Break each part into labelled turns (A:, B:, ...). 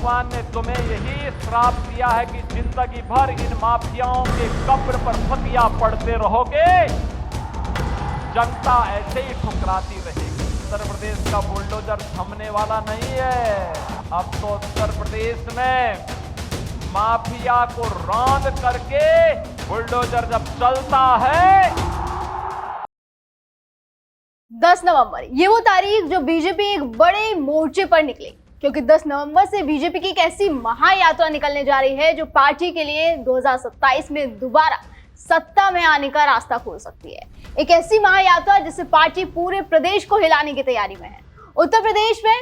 A: भगवान ने तुम्हें यही श्राप दिया है कि जिंदगी भर इन माफियाओं के कब्र पर फतिया पड़ते रहोगे, जनता ऐसे ही ठुकराती रहेगी। उत्तर प्रदेश का बुलडोजर थमने वाला नहीं है। अब तो उत्तर प्रदेश में माफिया को रौंद करके बुलडोजर जब चलता है।
B: 10 नवंबर ये वो तारीख जो बीजेपी एक बड़े मोर्चे पर निकले, क्योंकि 10 नवंबर से बीजेपी की एक ऐसी महायात्रा निकलने जा रही है जो पार्टी के लिए 2027 में दोबारा सत्ता में आने का रास्ता खोल सकती है। एक ऐसी महायात्रा जिससे पार्टी पूरे प्रदेश को हिलाने की तैयारी में है। उत्तर प्रदेश में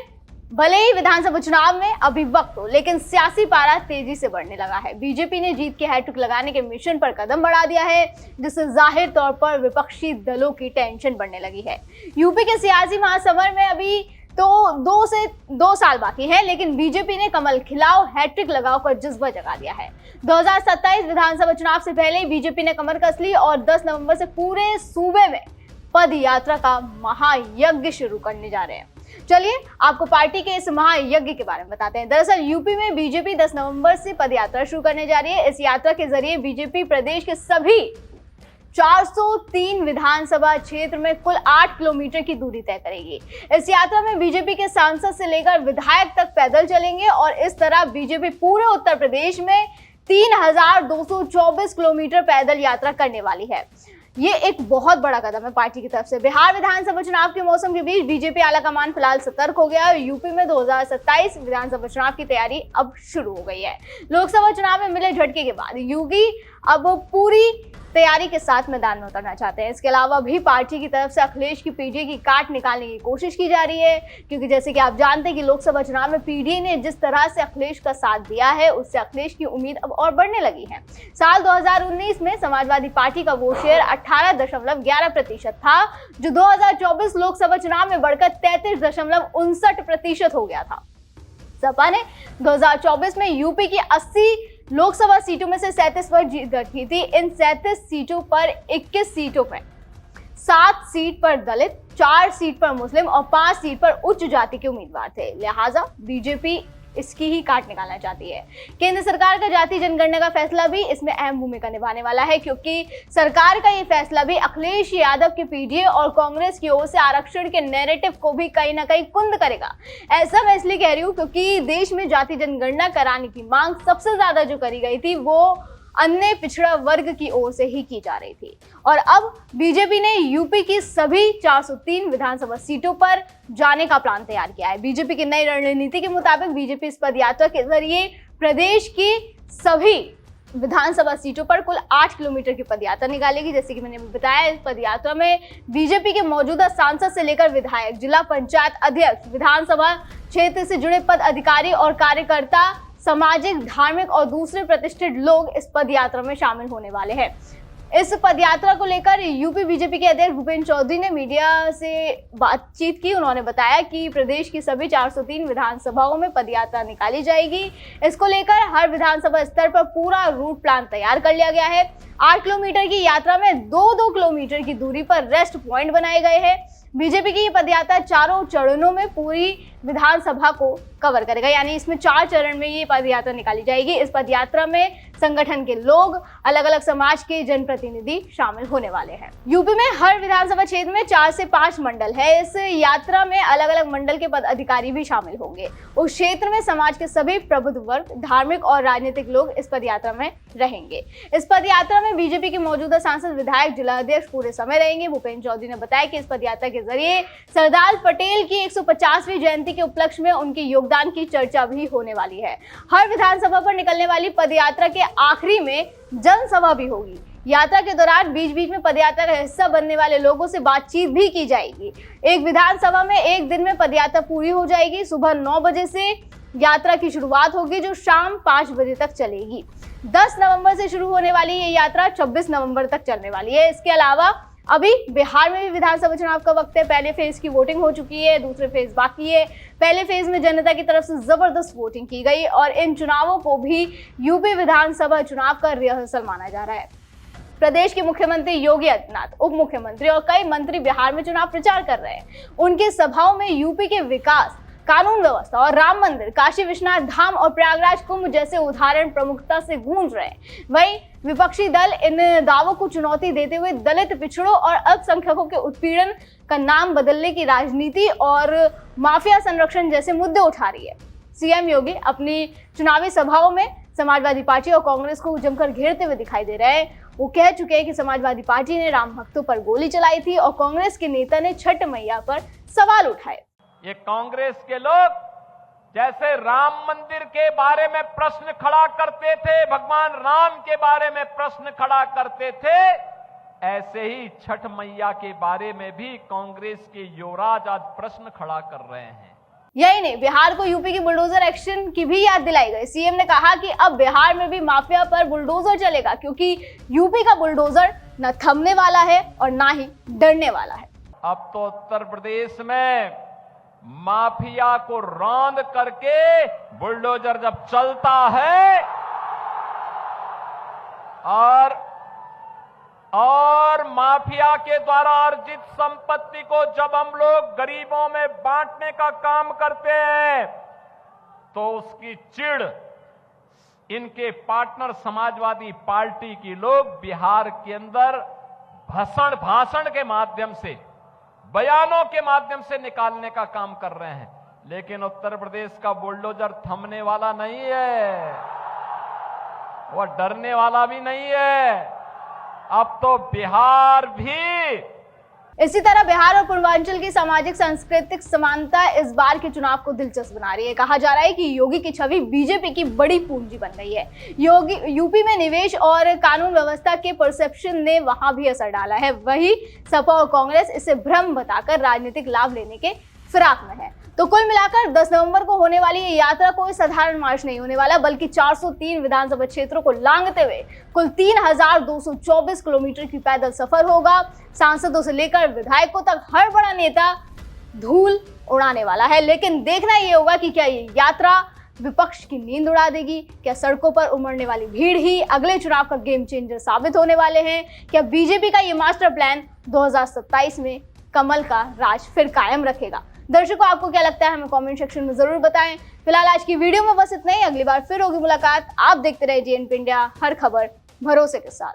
B: भले ही विधानसभा चुनाव में अभी वक्त हो, लेकिन सियासी पारा तेजी से बढ़ने लगा है। बीजेपी ने जीत के हैट्रिक लगाने के मिशन पर कदम बढ़ा दिया है, जिससे जाहिर तौर पर विपक्षी दलों की टेंशन बढ़ने लगी है। यूपी के सियासी महासमर में अभी तो 2 साल बाकी है, लेकिन बीजेपी ने कमल खिलाओ हैट्रिक लगाओ का जज्बा जगा दिया है। 2027 विधानसभा चुनाव से पहले ही बीजेपी ने कमर कस ली और 10 नवंबर से पूरे सूबे में पद यात्रा का महायज्ञ शुरू करने जा रहे हैं। चलिए आपको पार्टी के इस महायज्ञ के बारे में बताते हैं। दरअसल यूपी में बीजेपी 10 नवंबर से पद यात्रा शुरू करने जा रही है। इस यात्रा के जरिए बीजेपी प्रदेश के सभी 403 विधानसभा क्षेत्र में कुल 8 किलोमीटर की दूरी तय करेगी। इस यात्रा में बीजेपी के सांसद से लेकर विधायक तक पैदल चलेंगे और इस तरह बीजेपी पूरे उत्तर प्रदेश में 3224 किलोमीटर पैदल यात्रा करने वाली है। ये एक बहुत बड़ा कदम है पार्टी की तरफ से। बिहार विधानसभा चुनाव के मौसम के बीच बीजेपी आलाकमान फिलहाल सतर्क हो गया है। यूपी में 2027 विधानसभा चुनाव की तैयारी अब शुरू हो गई है। लोकसभा चुनाव में मिले झटके के बाद योगी अब पूरी तैयारी के साथ मैदान में उतरना चाहते हैं। इसके अलावा भी पार्टी की तरफ से अखिलेश की पीडीए की काट निकालने की कोशिश की जा रही है, क्योंकि जैसे कि आप जानते हैं कि लोकसभा चुनाव में पीडीए ने जिस तरह से अखिलेश का साथ दिया है, उससे अखिलेश की उम्मीद अब और बढ़ने लगी है। साल 2019 में समाजवादी पार्टी का वोट शेयर 18.11% था, जो 2024 लोकसभा चुनाव में बढ़कर 33.59% हो गया था। सपा ने 2024 में यूपी की 80 लोकसभा सीटों में से 37 पर जीत दर्ज की थी। इन 37 सीटों पर 21 सीटों पर 7 सीट पर दलित, 4 सीट पर मुस्लिम और 5 सीट पर उच्च जाति के उम्मीदवार थे। लिहाजा बीजेपी इसकी ही काट निकालना चाहती है। केंद्र सरकार का जाति जनगणना का फैसला भी इसमें अहम भूमिका निभाने वाला है, क्योंकि सरकार का ये फैसला भी अखिलेश यादव के पीडीए और कांग्रेस की ओर से आरक्षण के नैरेटिव को भी कहीं ना कहीं कुंद करेगा। ऐसा मैं इसलिए कह रही हूँ क्योंकि देश में जाति जनगणना कराने की मांग सबसे ज्यादा जो करी गई थी वो अन्य पिछड़ा वर्ग की ओर से ही की जा रही थी। और अब बीजेपी ने यूपी की सभी 403 विधानसभा सीटों पर जाने का प्लान तैयार किया है। बीजेपी की नई रणनीति के मुताबिक बीजेपी इस पदयात्रा के जरिए प्रदेश की सभी विधानसभा सीटों पर कुल 8 किलोमीटर की पदयात्रा निकालेगी। जैसे कि मैंने बताया, इस पदयात्रा में बीजेपी के मौजूदा सांसद से लेकर विधायक, जिला पंचायत अध्यक्ष, विधानसभा क्षेत्र से जुड़े पद अधिकारी और कार्यकर्ता, सामाजिक, धार्मिक और दूसरे प्रतिष्ठित लोग इस पदयात्रा में शामिल होने वाले हैं। इस पदयात्रा को लेकर यूपी बीजेपी के अध्यक्ष भूपेंद्र चौधरी ने मीडिया से बातचीत की। उन्होंने बताया कि प्रदेश की सभी 403 विधानसभाओं में पदयात्रा निकाली जाएगी। इसको लेकर हर विधानसभा स्तर पर पूरा रूट प्लान तैयार कर लिया गया है। 8 किलोमीटर की यात्रा में 2-2 किलोमीटर की दूरी पर रेस्ट पॉइंट बनाए गए हैं। बीजेपी की ये पदयात्रा 4 चरणों में पूरी विधानसभा को कवर करेगा, यानी इसमें 4 चरण में ये पदयात्रा निकाली जाएगी। इस पदयात्रा में संगठन के लोग, अलग अलग समाज के जनप्रतिनिधि शामिल होने वाले हैं। यूपी में हर विधानसभा क्षेत्र में 4 से 5 मंडल है। इस यात्रा में अलग अलग मंडल के पदाधिकारी भी शामिल होंगे। उस क्षेत्र में समाज के सभी प्रबुद्ध वर्ग, धार्मिक और राजनीतिक लोग इस पदयात्रा में रहेंगे। इस पदयात्रा में बीजेपी के मौजूदा सांसद, विधायक, जिला अध्यक्ष पूरे समय रहेंगे। भूपेंद्र चौधरी ने बताया कि इस पदयात्रा के जरिए सरदार पटेल की 150वीं जयंती के उपलक्ष्य में उनके योगदान की चर्चा भी होने वाली है। हर विधानसभा पर निकलने वाली पदयात्रा के आखिरी में जनसभा भी होगी। यात्रा के दौरान बीच बीच में पदयात्रा का हिस्सा बनने वाले लोगों से बातचीत भी की जाएगी। एक विधानसभा में एक दिन में पदयात्रा पूरी हो जाएगी। सुबह 9 बजे से यात्रा की शुरुआत होगी, जो शाम 5 बजे तक चलेगी। 10 नवंबर से शुरू होने वाली ये यात्रा 24 नवंबर तक चलने वाली है। इसके अलावा अभी बिहार में भी विधानसभा चुनाव का वक्त है। पहले फेज की वोटिंग हो चुकी है, दूसरे फेज बाकी है। पहले फेज में जनता की तरफ से जबरदस्त वोटिंग की गई और इन चुनावों को भी यूपी विधानसभा चुनाव का रिहर्सल माना जा रहा है। प्रदेश के मुख्यमंत्री योगी आदित्यनाथ, उप मुख्यमंत्री और कई मंत्री बिहार में चुनाव प्रचार कर रहे हैं। उनकी सभाओं में यूपी के विकास, कानून व्यवस्था और राम मंदिर, काशी विश्वनाथ धाम और प्रयागराज कुंभ जैसे उदाहरण प्रमुखता से गूंज रहे हैं। वहीं विपक्षी दल इन दावों को चुनौती देते हुए दलित, पिछड़ों और अल्पसंख्यकों के उत्पीड़न का नाम बदलने की राजनीति और माफिया संरक्षण जैसे मुद्दे उठा रही है। सीएम योगी अपनी चुनावी सभाओं में समाजवादी पार्टी और कांग्रेस को जमकर घेरते हुए दिखाई दे रहे हैं। वो कह चुके हैं कि समाजवादी पार्टी ने राम भक्तों पर गोली चलाई थी और कांग्रेस के नेता ने छठ मैया पर सवाल उठाए।
A: ये कांग्रेस के लोग जैसे राम मंदिर के बारे में प्रश्न खड़ा करते थे, भगवान राम के बारे में प्रश्न खड़ा करते थे, ऐसे ही छठ मैया के बारे में भी कांग्रेस के युवराज आज प्रश्न खड़ा कर रहे हैं।
B: यही नहीं, बिहार को यूपी की बुलडोजर एक्शन की भी याद दिलाई गई। सीएम ने कहा कि अब बिहार में भी माफिया पर बुलडोजर चलेगा, क्योंकि यूपी का बुलडोजर न थमने वाला है और ना ही डरने वाला है।
A: अब तो उत्तर प्रदेश में माफिया को रौंद करके बुलडोजर जब चलता है और माफिया के द्वारा अर्जित संपत्ति को जब हम लोग गरीबों में बांटने का काम करते हैं तो उसकी चिढ़ इनके पार्टनर समाजवादी पार्टी की लोग बिहार के अंदर भाषण के माध्यम से, बयानों के माध्यम से निकालने का काम कर रहे हैं। लेकिन उत्तर प्रदेश का बुलडोजर थमने वाला नहीं है, वह डरने वाला भी नहीं है। अब तो बिहार भी
B: इसी तरह बिहार और पूर्वांचल की सामाजिक सांस्कृतिक समानता इस बार के चुनाव को दिलचस्प बना रही है। कहा जा रहा है कि योगी की छवि बीजेपी की बड़ी पूंजी बन गई है। यूपी में निवेश और कानून व्यवस्था के परसेप्शन ने वहां भी असर डाला है। वही सपा और कांग्रेस इसे भ्रम बताकर राजनीतिक लाभ लेने के फिराक में है। तो कुल मिलाकर 10 नवंबर को होने वाली ये यात्रा कोई साधारण मार्च नहीं होने वाला, बल्कि 403 विधानसभा क्षेत्रों को लांघते हुए कुल 3224 किलोमीटर की पैदल सफर होगा। सांसदों से लेकर विधायकों तक हर बड़ा नेता धूल उड़ाने वाला है। लेकिन देखना ये होगा कि क्या ये यात्रा विपक्ष की नींद उड़ा देगी? क्या सड़कों पर उमड़ने वाली भीड़ ही अगले चुनाव का गेम चेंजर साबित होने वाले हैं? क्या बीजेपी का ये मास्टर प्लान 2027 में कमल का राज फिर कायम रखेगा? दर्शकों, आपको क्या लगता है? हमें कमेंट सेक्शन में जरूर बताएं। फिलहाल आज की वीडियो में बस इतना ही। अगली बार फिर होगी मुलाकात। आप देखते रहे JNP इंडिया, हर खबर भरोसे के साथ।